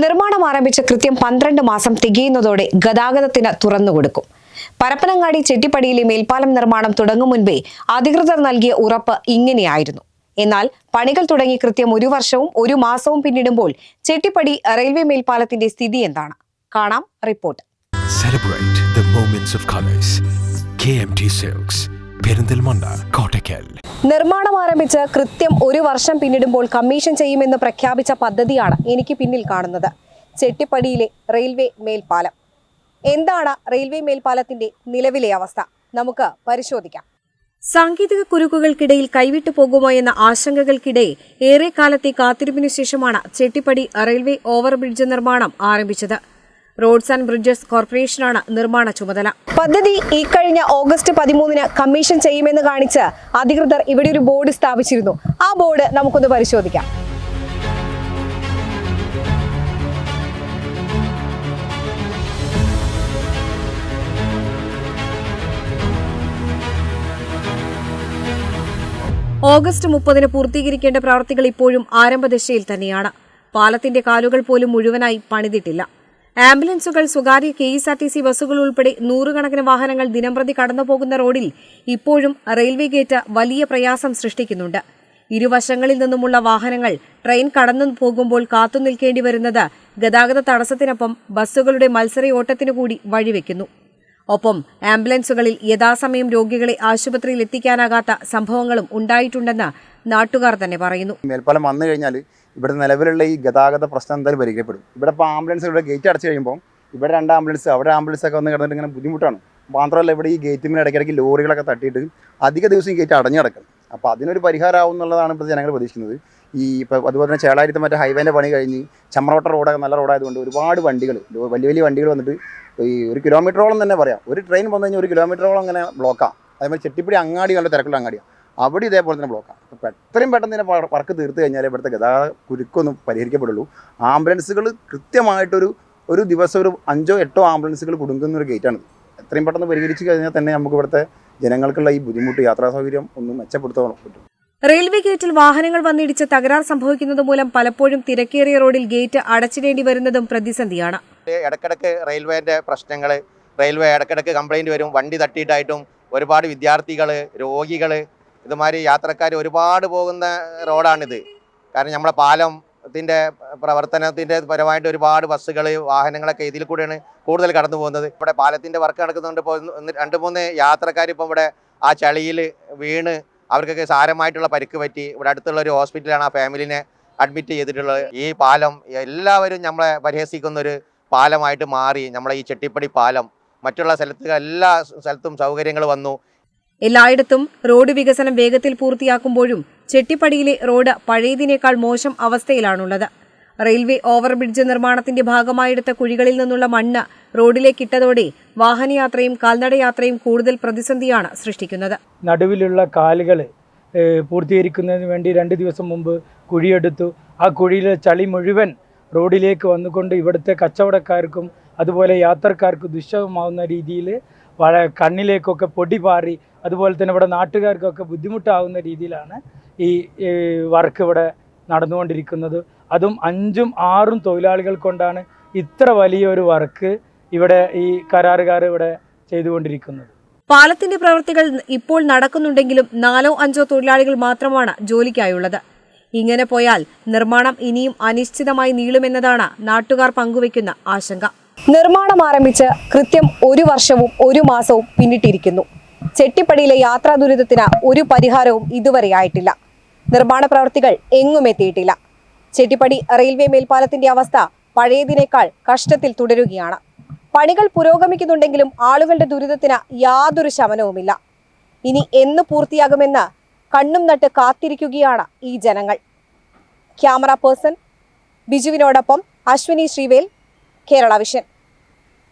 നിർമ്മാണം ആരംഭിച്ച കൃത്യം 12 മാസം തികയുന്നതോടെ ഗതാഗതത്തിന് തുറന്നുകൊടുക്കും. പരപ്പനങ്ങാടി ചെട്ടിപ്പടിയിലെ മേൽപ്പാലം നിർമ്മാണം തുടങ്ങും മുൻപേ അധികൃതർ നൽകിയ ഉറപ്പ് ഇങ്ങനെയായിരുന്നു. എന്നാൽ പണികൾ തുടങ്ങി കൃത്യം 1 വർഷവും 1 മാസവും പിന്നിടുമ്പോൾ ചെട്ടിപ്പടി റെയിൽവേ മേൽപ്പാലത്തിന്റെ സ്ഥിതി എന്താണ്? കാണാം report. Celebrate the moments of colors. KMT Silks, Perinthalmanna, Kottakkal. നിർമ്മാണം ആരംഭിച്ച് കൃത്യം 1 വർഷം പിന്നിടുമ്പോൾ കമ്മീഷൻ ചെയ്യുമെന്ന് പ്രഖ്യാപിച്ച പദ്ധതിയാണ് എനിക്ക് പിന്നിൽ കാണുന്നത്. ചെട്ടിപ്പടിയിലെ റെയിൽവേ മേൽപ്പാലം. എന്താണ് റെയിൽവേ മേൽപ്പാലത്തിന്റെ നിലവിലെ അവസ്ഥ? നമുക്ക് പരിശോധിക്കാം. സാങ്കേതിക കുരുക്കുകൾക്കിടയിൽ കൈവിട്ടു പോകുമോ എന്ന ആശങ്കകൾക്കിടെ ഏറെക്കാലത്തെ കാത്തിരിപ്പിനു ശേഷമാണ് ചെട്ടിപ്പടി റെയിൽവേ ഓവർബ്രിഡ്ജ് നിർമ്മാണം ആരംഭിച്ചത്. റോഡ്സ് ആൻഡ് ബ്രിഡ്ജസ് കോർപ്പറേഷനാണ് നിർമ്മാണ ചുമതല. പദ്ധതി ഇക്കഴിഞ്ഞ ഓഗസ്റ്റ് 13 കമ്മീഷൻ ചെയ്യുമെന്ന് കാണിച്ച് അധികൃതർ ഇവിടെ ഒരു ബോർഡ് സ്ഥാപിച്ചിരുന്നു. ആ ബോർഡ് നമുക്കൊന്ന് പരിശോധിക്കാം. ഓഗസ്റ്റ് 30 പൂർത്തീകരിക്കേണ്ട പ്രവൃത്തികൾ ഇപ്പോഴും ആരംഭദശയിൽ തന്നെയാണ്. പാലത്തിന്റെ കാലുകൾ പോലും മുഴുവനായി പണിതിട്ടില്ല. ആംബുലൻസുകൾ, സ്വകാര്യ KSRTC ബസ്സുകൾ ഉൾപ്പെടെ 100 കണക്കിന് വാഹനങ്ങൾ ദിനംപ്രതി കടന്നുപോകുന്ന റോഡിൽ ഇപ്പോഴും റെയിൽവേ ഗേറ്റ് വലിയ പ്രയാസം സൃഷ്ടിക്കുന്നുണ്ട്. ഇരുവശങ്ങളിൽ നിന്നുമുള്ള വാഹനങ്ങൾ ട്രെയിൻ കടന്നു പോകുമ്പോൾ കാത്തുനിൽക്കേണ്ടി വരുന്നത് ഗതാഗത തടസ്സത്തിനൊപ്പം ബസ്സുകളുടെ മത്സരയോട്ടത്തിനു കൂടി വഴിവെക്കുന്നു. ഒപ്പം ആംബുലൻസുകളിൽ യഥാസമയം രോഗികളെ ആശുപത്രിയിൽ എത്തിക്കാനാകാത്ത സംഭവങ്ങളും ഉണ്ടായിട്ടുണ്ടെന്ന് നാട്ടുകാർ തന്നെ പറയുന്നു. മേൽപ്പാലം വന്നു കഴിഞ്ഞാൽ ഇവിടെ നിലവിലുള്ള ഈ ഗതാഗത പ്രശ്നം എന്തായാലും പരിഹരിക്കപ്പെടും. ഇവിടെ ഇപ്പോൾ ആംബുലൻസുകളുടെ ഗേറ്റ് അടച്ചു കഴിയുമ്പോൾ ഇവിടെ 2 ആംബുലൻസ്, അവിടെ ആംബുലൻസൊക്കെ വന്ന് കിടന്നിട്ട് ഇങ്ങനെ ബുദ്ധിമുട്ടാണ്. മാത്രമല്ല ഇവിടെ ഈ ഗേറ്റിന് ഇടയ്ക്കിടയ്ക്ക് ലോറികളൊക്കെ തട്ടിയിട്ട് അധിക ദിവസം ഈ ഗേറ്റ് അടഞ്ഞു കിടക്കും. അപ്പോൾ അതിനൊരു പരിഹാരമാവും എന്നുള്ളതാണ് ഇപ്പോൾ ജനങ്ങൾ പ്രതീക്ഷിക്കുന്നത്. ഇപ്പോൾ അതുപോലെ തന്നെ ചേളാരിത്ത് മറ്റേ ഹൈവേൻ്റെ പണി കഴിഞ്ഞ് ചമ്രവട്ട റോഡൊക്കെ നല്ല റോഡായതുകൊണ്ട് ഒരുപാട് വണ്ടികൾ, വലിയ വലിയ വണ്ടികൾ വന്നിട്ട് ഈ 1 കിലോമീറ്ററോളം തന്നെ പറയാം, ഒരു ട്രെയിൻ വന്നു കഴിഞ്ഞാൽ 1 കിലോമീറ്ററോളം അങ്ങനെ ബ്ലോക്കാണ്. അതേപോലെ ചെട്ടിപ്പടി അങ്ങാടി നല്ല തിരക്കുള്ള അങ്ങാടിയാണ്, അവിടെ ഇതേപോലെ തന്നെ ബ്ലോക്കാണ്. അപ്പോൾ എത്രയും പെട്ടെന്ന് തന്നെ വർക്ക് തീർത്ത് കഴിഞ്ഞാൽ ഇവിടുത്തെ ഗതാഗത കുരുക്കൊന്നും പരിഹരിക്കപ്പെടുള്ളൂ. ആംബുലൻസുകൾ കൃത്യമായിട്ടൊരു ദിവസം ഒരു 5-8 ആംബുലൻസുകൾ കുടുങ്ങുന്ന ഒരു ഗേറ്റാണ്. എത്രയും പെട്ടെന്ന് പരിഹരിച്ച് കഴിഞ്ഞാൽ തന്നെ നമുക്ക് ഇവിടുത്തെ ജനങ്ങൾക്കുള്ള ഈ ബുദ്ധിമുട്ട്, യാത്രാ സൗകര്യം ഒന്ന് മെച്ചപ്പെടുത്താൻ പറ്റും. റെയിൽവേ ഗേറ്റിൽ വാഹനങ്ങൾ വന്നിടിച്ച് തകരാർ സംഭവിക്കുന്നത് മൂലം പലപ്പോഴും തിരക്കേറിയ റോഡിൽ ഗേറ്റ് അടച്ചിടേണ്ടി വരുന്നതും പ്രതിസന്ധിയാണ്. ഇടക്കിടക്ക് റെയിൽവേൻ്റെ പ്രശ്നങ്ങൾ, റെയിൽവേ ഇടക്കിടക്ക് കംപ്ലൈൻറ്റ് വരും. വണ്ടി തട്ടിയിട്ടായിട്ടും ഒരുപാട് വിദ്യാർത്ഥികൾ, രോഗികൾ, ഇതുമാതിരി യാത്രക്കാർ ഒരുപാട് പോകുന്ന റോഡാണിത്. കാരണം നമ്മളെ പാലത്തിൻ്റെ പ്രവർത്തനത്തിൻ്റെ പരമായിട്ട് ഒരുപാട് ബസ്സുകൾ, വാഹനങ്ങളൊക്കെ ഇതിൽ കൂടെയാണ് കൂടുതൽ കടന്നു പോകുന്നത്. ഇവിടെ പാലത്തിൻ്റെ വർക്ക് നടക്കുന്നുണ്ട്. ഇപ്പോൾ 2-3 യാത്രക്കാർ ഇപ്പം ഇവിടെ ആ ചളിയിൽ വീണ് അവർക്കൊക്കെ സാരമായിട്ടുള്ള പരിക്ക് പറ്റി. ഇവിടെ അടുത്തുള്ള ഒരു ഹോസ്പിറ്റലാണ് ആ ഫാമിലിനെ അഡ്മിറ്റ് ചെയ്തിട്ടുള്ളത്. ഈ പാലം എല്ലാവരും നമ്മളെ പരിഹസിക്കുന്നൊരു പാലമായിട്ട് മാറി. നമ്മളെ ഈ ചെട്ടിപ്പടി പാലം മറ്റുള്ള എല്ലാ സ്ഥലത്തും സൗകര്യങ്ങൾ വന്നു. എല്ലായിടത്തും റോഡ് വികസനം വേഗത്തിൽ പൂർത്തിയാക്കുമ്പോഴും ചെട്ടിപ്പടിയിലെ റോഡ് പഴയതിനേക്കാൾ മോശം അവസ്ഥയിലാണുള്ളത്. റെയിൽവേ ഓവർബ്രിഡ്ജ് നിർമ്മാണത്തിന്റെ ഭാഗമായെടുത്ത കുഴികളിൽ നിന്നുള്ള മണ്ണ് റോഡിലേക്കിട്ടതോടെ വാഹനയാത്രയും കാൽനടയാത്രയും കൂടുതൽ പ്രതിസന്ധിയാണ് സൃഷ്ടിക്കുന്നത്. നടുവിലുള്ള കാലുകൾ പൂർത്തീകരിക്കുന്നതിന് വേണ്ടി 2 ദിവസം മുമ്പ് കുഴിയെടുത്തു. ആ കുഴിയിലെ ചളി മുഴുവൻ റോഡിലേക്ക് വന്നുകൊണ്ട് ഇവിടുത്തെ കച്ചവടക്കാർക്കും അതുപോലെ യാത്രക്കാർക്ക് ദുഷ്കരമാവുന്ന രീതിയിൽ കണ്ണിലേക്കൊക്കെ പൊടി പാറി, അതുപോലെ തന്നെ ഇവിടെ നാട്ടുകാർക്കൊക്കെ ബുദ്ധിമുട്ടാവുന്ന രീതിയിലാണ് ഈ വർക്ക് ഇവിടെ നടന്നുകൊണ്ടിരിക്കുന്നത്. അതും 5-6 തൊഴിലാളികൾ കൊണ്ടാണ് ഇത്ര വലിയൊരു വർക്ക് ഇവിടെ ഈ കരാറുകാർ ഇവിടെ ചെയ്തുകൊണ്ടിരിക്കുന്നത്. പാലത്തിന്റെ പ്രവൃത്തികൾ ഇപ്പോൾ നടക്കുന്നുണ്ടെങ്കിലും 4-5 തൊഴിലാളികൾ മാത്രമാണ് ജോലിക്കായുള്ളത്. ഇങ്ങനെ പോയാൽ നിർമ്മാണം ഇനിയും അനിശ്ചിതമായി നീളുമെന്നതാണ് നാട്ടുകാർ പങ്കുവയ്ക്കുന്ന ആശങ്ക. നിർമ്മാണം ആരംഭിച്ച് കൃത്യം 1 വർഷവും 1 മാസവും പിന്നിട്ടിരിക്കുന്നു. ചെട്ടിപ്പടിയിലെ യാത്രാ ദുരിതത്തിന് ഒരു പരിഹാരവും ഇതുവരെ ആയിട്ടില്ല. നിർമ്മാണ പ്രവൃത്തികൾ എങ്ങും എത്തിയിട്ടില്ല. ചെട്ടിപ്പടി റെയിൽവേ മേൽപ്പാലത്തിന്റെ അവസ്ഥ പഴയതിനേക്കാൾ കഷ്ടത്തിൽ തുടരുകയാണ്. പണികൾ പുരോഗമിക്കുന്നുണ്ടെങ്കിലും ആളുകളുടെ ദുരിതത്തിന് യാതൊരു ശമനവുമില്ല. ഇനി എന്ന് പൂർത്തിയാകുമെന്ന് കണ്ണും നട്ട് കാത്തിരിക്കുകയാണ് ഈ ജനങ്ങൾ. ക്യാമറ പേഴ്സൺ ബിജുവിനോടൊപ്പം അശ്വിനി ശ്രീവേൽ, കേരള വിഷൻ.